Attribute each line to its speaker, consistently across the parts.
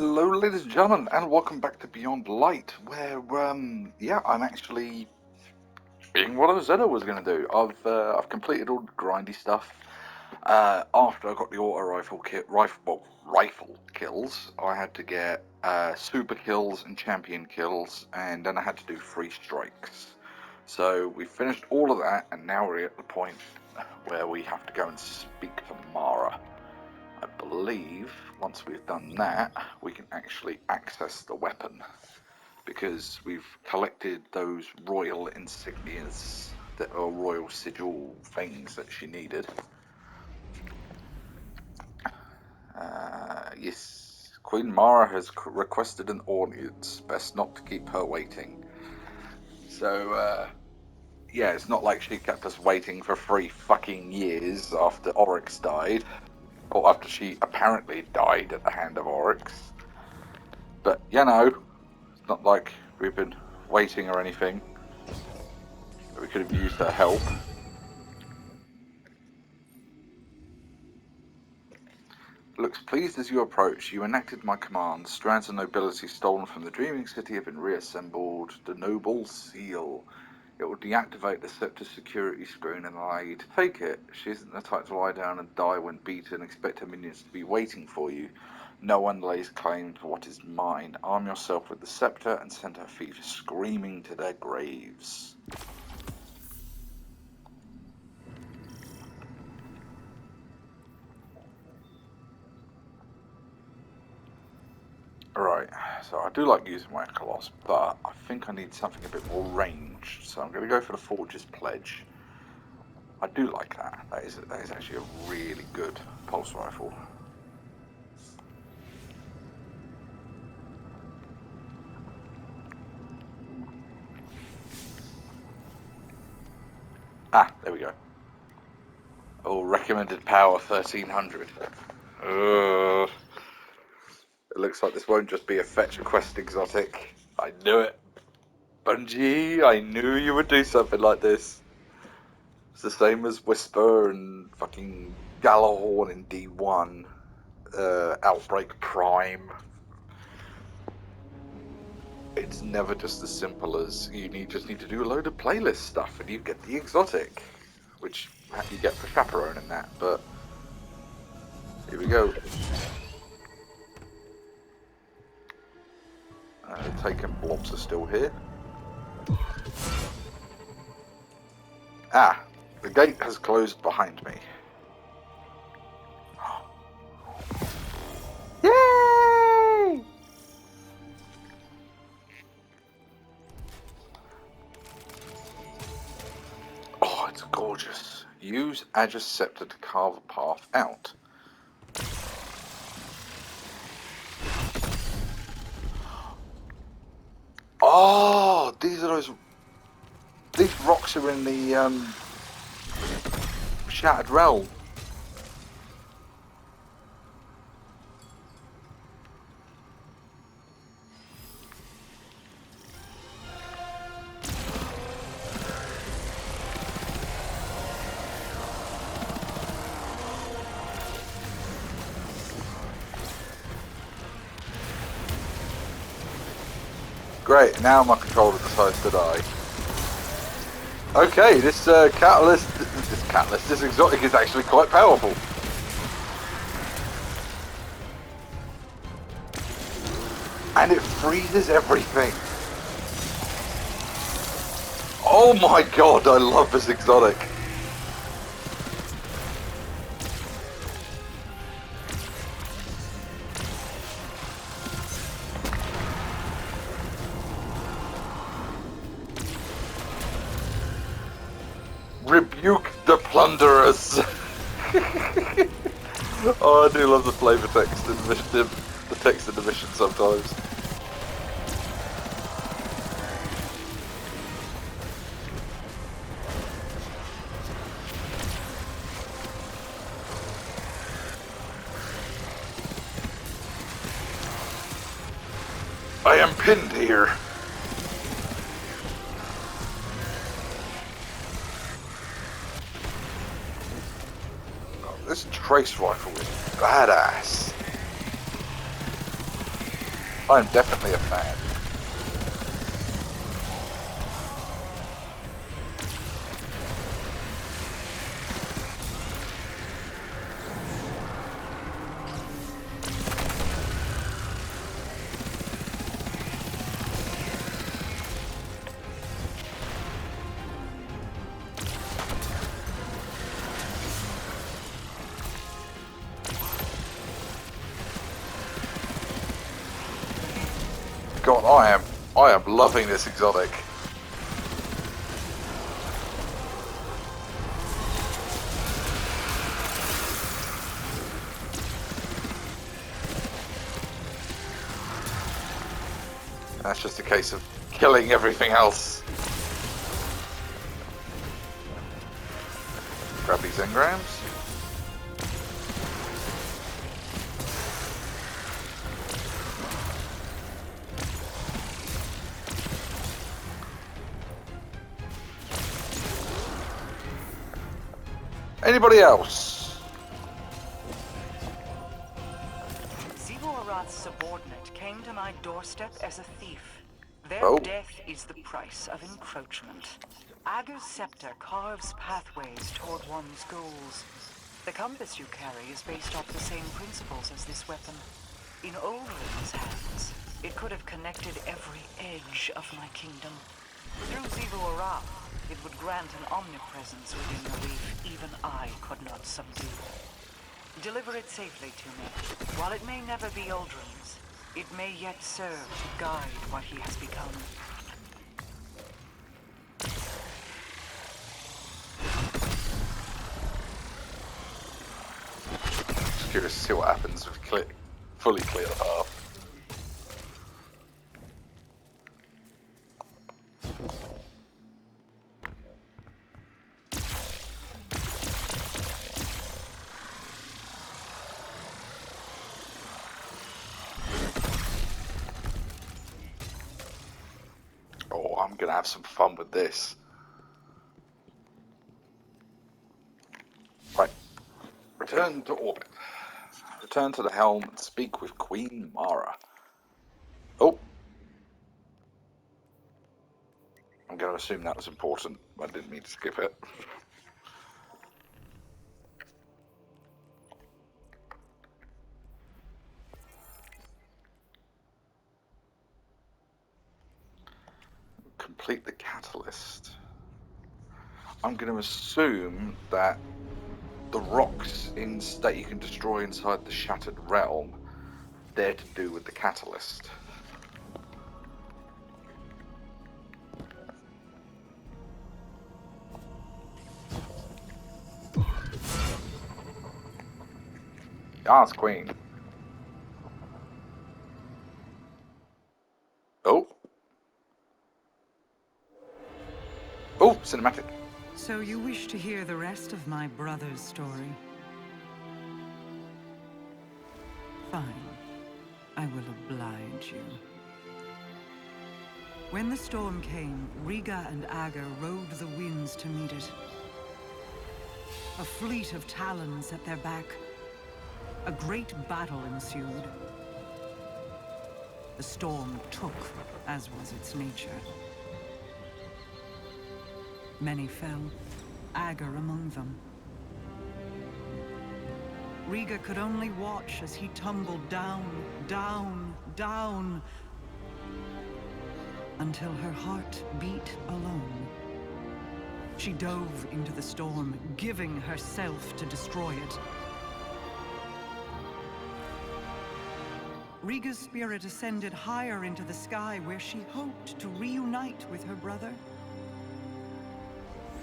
Speaker 1: Hello, ladies and gentlemen, and welcome back to Beyond Light, where, I'm actually being what I said I was going to do. I've completed all the grindy stuff. After I got the auto rifle kills, I had to get super kills and champion kills, and then I had to do 3 strikes. So we finished all of that, and now we're at the point where we have to go and speak to Mara. I believe once we've done that, we can actually access the weapon, because we've collected those royal insignias, that are royal sigil things that she needed. Yes, Queen Mara has requested an audience. Best not to keep her waiting. So, yeah, it's not like she kept us waiting for 3 fucking years after Oryx died. Or after she apparently died at the hand of Oryx. But, it's not like we've been waiting or anything. We could have used her help. Looks pleased as you approach. You enacted my commands. Strands of nobility stolen from the Dreaming City have been reassembled. The Noble Seal. It will deactivate the sceptre security screen and allow you to take it. She isn't the type to lie down and die when beaten. Expect her minions to be waiting for you. No one lays claim to what is mine. Arm yourself with the sceptre and send her thieves screaming to their graves. Right, so I do like using my Coloss, but I think I need something a bit more ranged, so I'm going to go for the Forge's Pledge. I do like that. That is actually a really good pulse rifle. Ah, there we go. Oh, recommended power 1300. It looks like this won't just be a fetch a quest exotic. I knew it. Bungie, I knew you would do something like this. It's the same as Whisper and fucking Galahorn in D1. Outbreak Prime. It's never just as simple as just need to do a load of playlist stuff and you get the exotic, which you get for Chaperone and that, but here we go. The taken blobs are still here. Ah, the gate has closed behind me. Yay! Oh, it's gorgeous. Use Ager's sceptre to carve a path out. Oh, these rocks are in the Shattered Realm. Great, now my controller decides to die. Okay, this exotic is actually quite powerful. And it freezes everything. Oh my god, I love this exotic. Rebuke the plunderers. Oh, I do love the flavor text in the text in the mission sometimes. I am pinned here. This trace rifle is badass. I'm definitely a fan. God, I am loving this exotic. That's just a case of killing everything else. Grab these engrams. Anybody else?
Speaker 2: Zivu-Arath's subordinate came to my doorstep as a thief. Their
Speaker 1: Oh.
Speaker 2: death is the price of encroachment. Ager's sceptre carves pathways toward one's goals. The compass you carry is based off the same principles as this weapon. In Oldland's hands, it could have connected every edge of my kingdom. Through Zivu-Arath, it would grant an omnipresence within the reef even I could not subdue. Deliver it safely to me. While it may never be Oldland's, it may yet serve to guide what he has become.
Speaker 1: Just curious to see what happens if we fully clear the path. Oh, I'm gonna have some fun with this. Right. Return to orbit. Return to the helm and speak with Queen Mara. Oh. I'm going to assume that was important. I didn't mean to skip it. Complete the catalyst. I'm going to assume that the rocks that you can destroy inside the Shattered Realm, they're to do with the catalyst. Yes, Queen. Oh. Oh, cinematic.
Speaker 3: So you wish to hear the rest of my brother's story? Fine. I will oblige you. When the storm came, Riga and Ager rode the winds to meet it. A fleet of talons at their back. A great battle ensued. The storm took, as was its nature. Many fell, Ager among them. Riga could only watch as he tumbled down, down, down, until her heart beat alone. She dove into the storm, giving herself to destroy it. Riga's spirit ascended higher into the sky, where she hoped to reunite with her brother.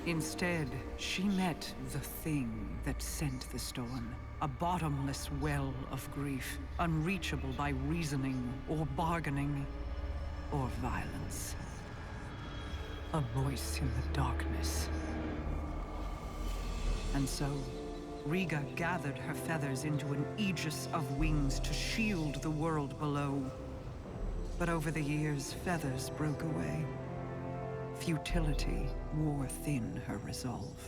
Speaker 3: Instead, she met the thing that sent the storm. A bottomless well of grief, unreachable by reasoning or bargaining or violence. A voice in the darkness. And so, Riga gathered her feathers into an aegis of wings to shield the world below. But over the years, feathers broke away. Futility wore thin her resolve.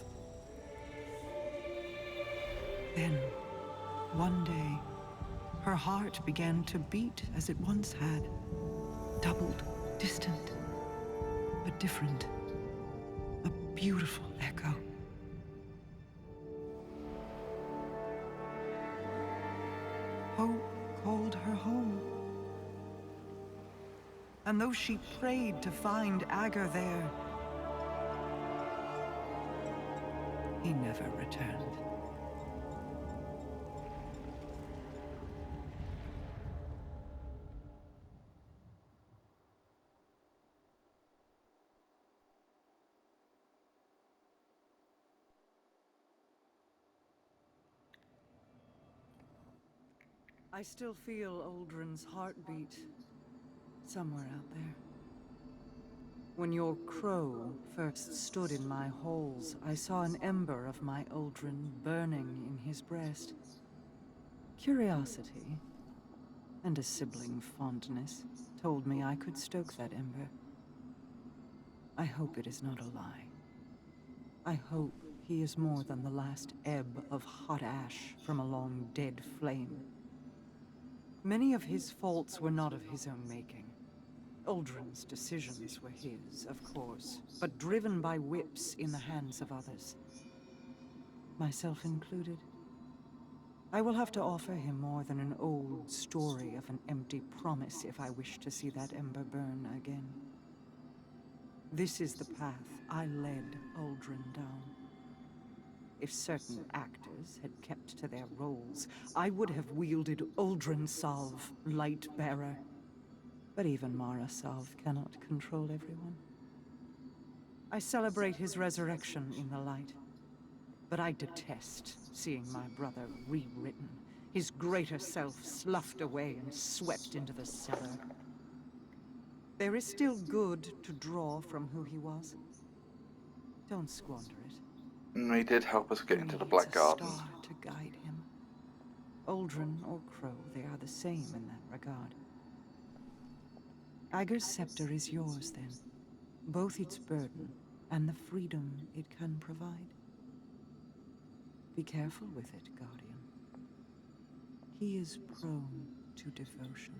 Speaker 3: Then, one day, Her heart began to beat as it once had. Doubled, distant, but different. A beautiful echo. Hope called her home. And though she prayed to find Ager there, he never returned. I still feel Uldren's heartbeat somewhere out there. When your crow first stood in my halls, I saw an ember of my Uldren burning in his breast. Curiosity, and a sibling fondness, told me I could stoke that ember. I hope it is not a lie. I hope he is more than the last ebb of hot ash from a long dead flame. Many of his faults were not of his own making. Uldren's decisions were his, of course, but driven by whips in the hands of others. Myself included. I will have to offer him more than an old story of an empty promise if I wish to see that ember burn again. This is the path I led Uldren down. If certain actors had kept to their roles, I would have wielded Uldren Salve, Light-Bearer. But even Mara Salve cannot control everyone. I celebrate his resurrection in the light. But I detest seeing my brother rewritten, his greater self sloughed away and swept into the cellar. There is still good to draw from who he was. Don't squander it.
Speaker 1: He did help us get
Speaker 3: He
Speaker 1: into the
Speaker 3: needs
Speaker 1: Black
Speaker 3: a
Speaker 1: Garden.
Speaker 3: star to guide him. Uldren or Crow, they are the same in that regard. Ager's sceptre is yours, then. Both its burden and the freedom it can provide. Be careful with it, Guardian. He is prone to devotion.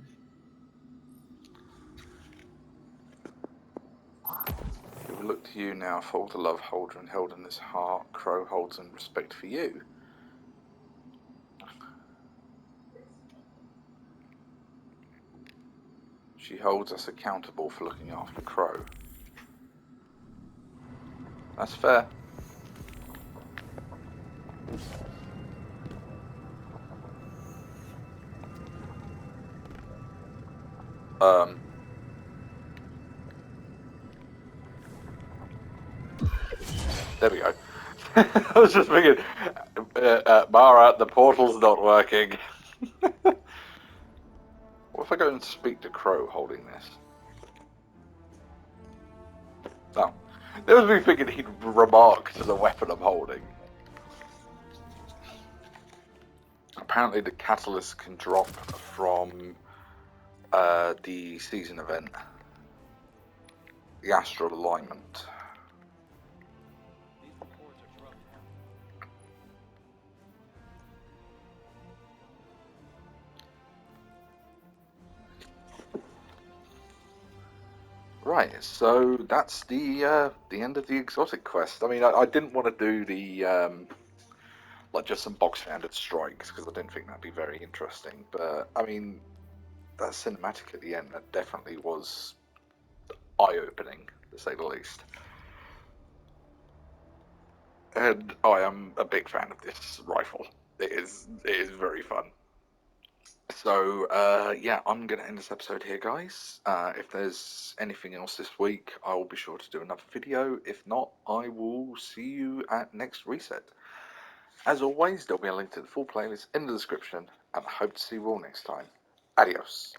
Speaker 1: It will look to you now for all the love Uldren held in his heart, Crow holds in respect for you. She holds us accountable for looking after Crow. That's fair. There we go. I was just thinking, Mara, the portal's not working. What if I go and speak to Crow holding this? Oh. There was me thinking he'd remark to the weapon I'm holding. Apparently the catalyst can drop from the season event. The astral alignment. Right, so that's the end of the exotic quest. I mean, I didn't want to do the like just some box standard strikes because I didn't think that'd be very interesting. But I mean, that cinematic at the end, that definitely was eye-opening, to say the least. And I am a big fan of this rifle. It is very fun. So, yeah, I'm going to end this episode here, guys. If there's anything else this week, I will be sure to do another video. If not, I will see you at next reset. As always, there'll be a link to the full playlist in the description, and I hope to see you all next time. Adios.